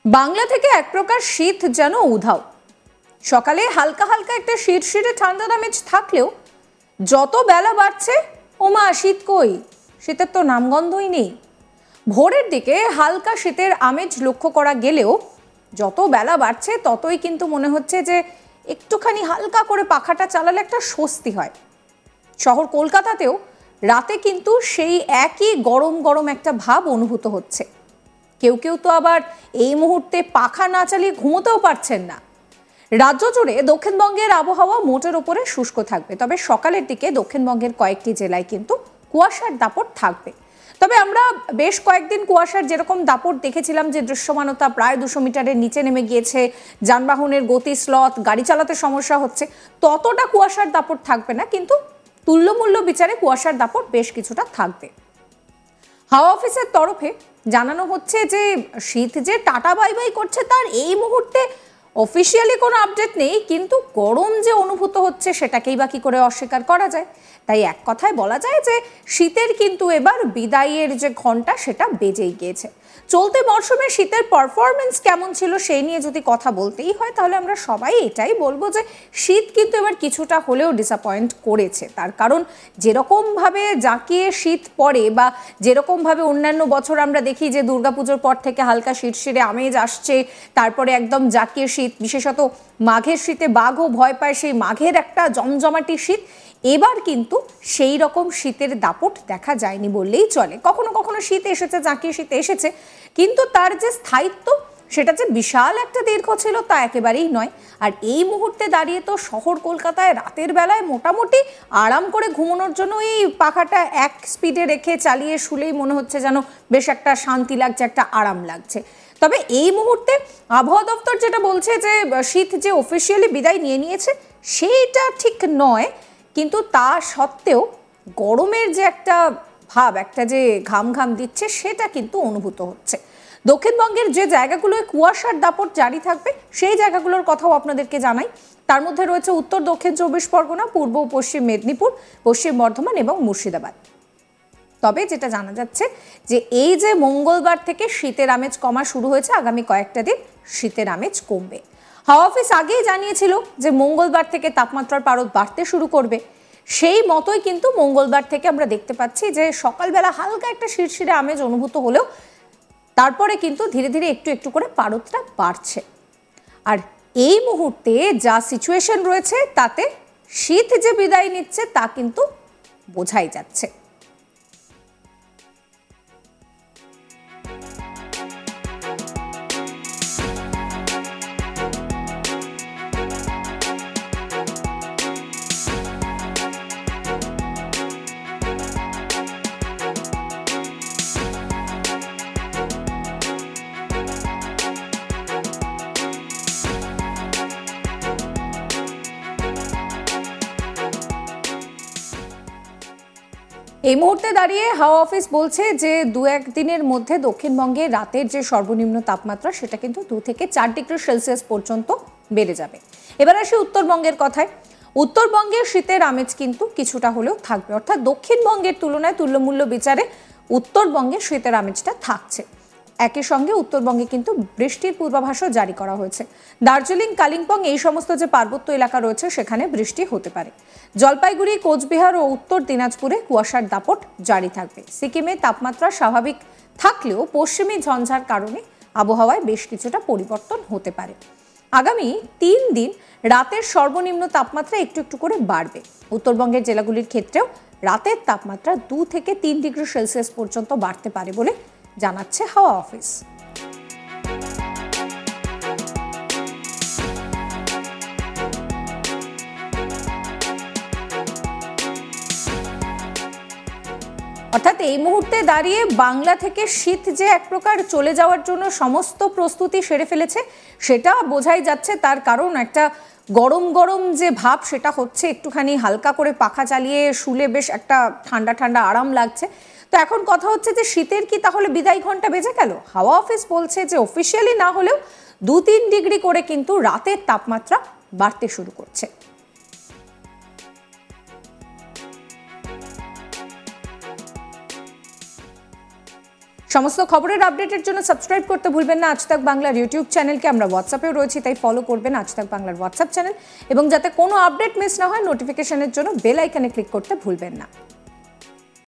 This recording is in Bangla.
বাংলা থেকে এক প্রকার শীত যেন উধাও। সকালে হালকা হালকা একটা শিরশিরে ঠান্ডা আমেজ থাকলেও যত বেলা বাড়ছে ওমা শীত কই, শীতের তো নামগন্ধই নেই। ভোরের দিকে হালকা শীতের আমেজ লক্ষ্য করা গেলেও যত বেলা বাড়ছে ততই কিন্তু মনে হচ্ছে যে একটুখানি হালকা করে পাখাটা চালালে একটা স্বস্তি হয়। শহর কলকাতাতেও রাতে কিন্তু সেই একই গরম গরম একটা ভাব অনুভূত হচ্ছে। কেউ কেউ তো আবার এই মুহূর্তে পাখা না চালিয়ে ঘুমোতেও পারছেন না। রাজ্য জুড়ে দক্ষিণবঙ্গের আবহাওয়া মোটের ওপরে শুষ্ক থাকবে, তবে সকালের দিকে দক্ষিণবঙ্গের কয়েকটি জেলায় কিন্তু কুয়াশার দাপট থাকবে। তবে আমরা বেশ কয়েকদিন কুয়াশার যেরকম দাপট দেখেছিলাম, যে দৃশ্যমানতা প্রায় 200 মিটারের নিচে নেমে গিয়েছে, যানবাহনের গতি স্লথ, গাড়ি চালাতে সমস্যা হচ্ছে, ততটা কুয়াশার দাপট থাকবে না, কিন্তু তুল্যমূল্য বিচারে কুয়াশার দাপট বেশ কিছুটা থাকবে। হাওয়া অফিসের তরফে জানানো হচ্ছে যে শীত যে টাটা বাই বাই করছে তার এই মুহূর্তে অফিসিয়ালি কোনো আপডেট নেই, কিন্তু গরম যে অনুভূত হচ্ছে সেটাকেই বা কি করে অস্বীকার করা যায়। তাই এক কথায় বলা যায় যে শীতের কিন্তু এবার বিদায়ের যে ঘন্টা সেটা বেজেই গিয়েছে। চলতি মরশুমে শীতের পারফরমেন্স কেমন ছিল সেই নিয়ে যদি কথা বলতেই হয়, তাহলে আমরা সবাই এটাই বলবো যে শীত কিন্তু এবার কিছুটা হলেও ডিসঅ্যাপয়েন্ট করেছে। তার কারণ যেরকমভাবে জাঁকিয়ে শীত পড়ে বা যেরকমভাবে অন্যান্য বছর আমরা দেখি যে দুর্গাপুজোর পর থেকে হালকা শিরশিরে আমেজ আসছে, তারপরে একদম জাঁকিয়ে শীত, বিশেষত মাঘের শীতে বাঘও ভয় পায়, সেই মাঘের একটা জমজমাটি শীত। এবার কিন্তু সেই রকম শীতের দাপট দেখা যায়নি বললেই চলে। কখনো কখনো শীত এসেছে, জাঁকিয়ে শীত এসেছে, কিন্তু তার যে স্থায়িত্ব সেটা যে বিশাল একটা দীর্ঘ ছিল তা একেবারেই নয়। আর এই মুহূর্তে দাঁড়িয়ে তো শহর কলকাতায় রাতের বেলায় মোটামুটি আরাম করে ঘুমানোর জন্য এই পাখাটা এক স্পিডে রেখে চালিয়ে শুলেই মনে হচ্ছে যেন বেশ একটা শান্তি লাগছে, একটা আরাম লাগছে। তবে এই মুহূর্তে আবহাওয়া দপ্তর যেটা বলছে যে শীত যে অফিসিয়ালি বিদায় নিয়ে নিয়েছে সেইটা ঠিক নয়, কিন্তু তা সত্ত্বেও গরমের যে একটা ভাব, একটা যে ঘাম ঘাম দিচ্ছে সেটা কিন্তু অনুভূত হচ্ছে। দক্ষিণবঙ্গের যে জায়গাগুলোয় কুয়াশার দাপট জারি থাকবে সেই জায়গাগুলোর কথাও আপনাদেরকে জানাই। তার মধ্যে রয়েছে উত্তর দক্ষিণ 24 পরগনা, পূর্ব ও পশ্চিম মেদিনীপুর, পশ্চিম বর্ধমান এবং মুর্শিদাবাদ। তবে যেটা জানা যাচ্ছে যে এই যে মঙ্গলবার থেকে শীতের আমেজ কমা শুরু হয়েছে, আগামী কয়েকটা দিন শীতের আমেজ কমবে। হাওয়া অফিস আগেই জানিয়েছিল যে মঙ্গলবার থেকে তাপমাত্রার পারদ বাড়তে শুরু করবে। সেই মতোই কিন্তু মঙ্গলবার থেকে আমরা দেখতে পাচ্ছি যে সকালবেলা হালকা একটা শিরশিরে আমেজ অনুভূত হলেও তারপরে কিন্তু ধীরে ধীরে একটু একটু করে পারদটা বাড়ছে। আর এই মুহূর্তে যা সিচুয়েশন রয়েছে তাতে শীত যে বিদায় নিচ্ছে তা কিন্তু বোঝাই যাচ্ছে। এই মুহূর্তে দাঁড়িয়ে হাওয়া অফিস বলছে যে 2-1 দিনের মধ্যে দক্ষিণবঙ্গে রাতের যে সর্বনিম্ন তাপমাত্রা সেটা কিন্তু 2 থেকে 4 ডিগ্রি সেলসিয়াস পর্যন্ত বেড়ে যাবে। এবার আসি উত্তরবঙ্গের কথায়। উত্তরবঙ্গের শীতের আমেজ কিন্তু কিছুটা হলেও থাকবে, অর্থাৎ দক্ষিণবঙ্গের তুলনায় তুল্যমূল্য বিচারে উত্তরবঙ্গে শীতের আমেজটা থাকছে। একই সঙ্গে উত্তরবঙ্গে কিন্তু বৃষ্টির পূর্বাভাসও জারি করা হয়েছে। দার্জিলিং, কালিম্পং এই সমস্ত যে পার্বত্য এলাকা রয়েছে সেখানে বৃষ্টি হতে পারে। জলপাইগুড়ি, কোচবিহার ও উত্তর দিনাজপুরে কুয়াশার দাপট জারি থাকবে। সিকিমে তাপমাত্রা স্বাভাবিক থাকলেও পশ্চিমী ঝঞ্ঝার কারণে আবহাওয়ায় বেশ কিছুটা পরিবর্তন হতে পারে। আগামী 3 দিন রাতের সর্বনিম্ন তাপমাত্রা একটু একটু করে বাড়বে। উত্তরবঙ্গের জেলাগুলির ক্ষেত্রেও রাতের তাপমাত্রা 2 থেকে 3 ডিগ্রি সেলসিয়াস পর্যন্ত বাড়তে পারে বলে জানাচ্ছে হাওয়া অফিস। অর্থাৎ এই মুহূর্তে দাঁড়িয়ে বাংলা থেকে শীত যে এক প্রকার চলে যাওয়ার জন্য সমস্ত প্রস্তুতি সেরে ফেলেছে সেটা বোঝাই যাচ্ছে। তার কারণ একটা গরম গরম যে ভাব সেটা হচ্ছে, একটুখানি হালকা করে পাখা চালিয়ে শুলে বেশ একটা ঠান্ডা ঠান্ডা আরাম লাগছে। তো এখন কথা হচ্ছে যে শীতের কি তাহলে বিদায় ঘন্টা বেজে গেল? হাওয়া অফিস বলছে যে অফিসিয়ালি না হলেও 2-3 ডিগ্রি করে কিন্তু রাতের তাপমাত্রা বাড়তে শুরু করছে। সমস্ত খবরের আপডেটের জন্য সাবস্ক্রাইব করতে ভুলবেন না আজ তাক বাংলার ইউটিউব চ্যানেলকে। আমরা হোয়াটসঅ্যাপেও রয়েছি, তাই ফলো করবেন আজ তাক বাংলার হোয়াটসঅ্যাপ চ্যানেল, এবং যাতে কোনো আপডেট মিস না হয় নোটিফিকেশনের জন্য বেল আইকনে ক্লিক করতে ভুলবেন না।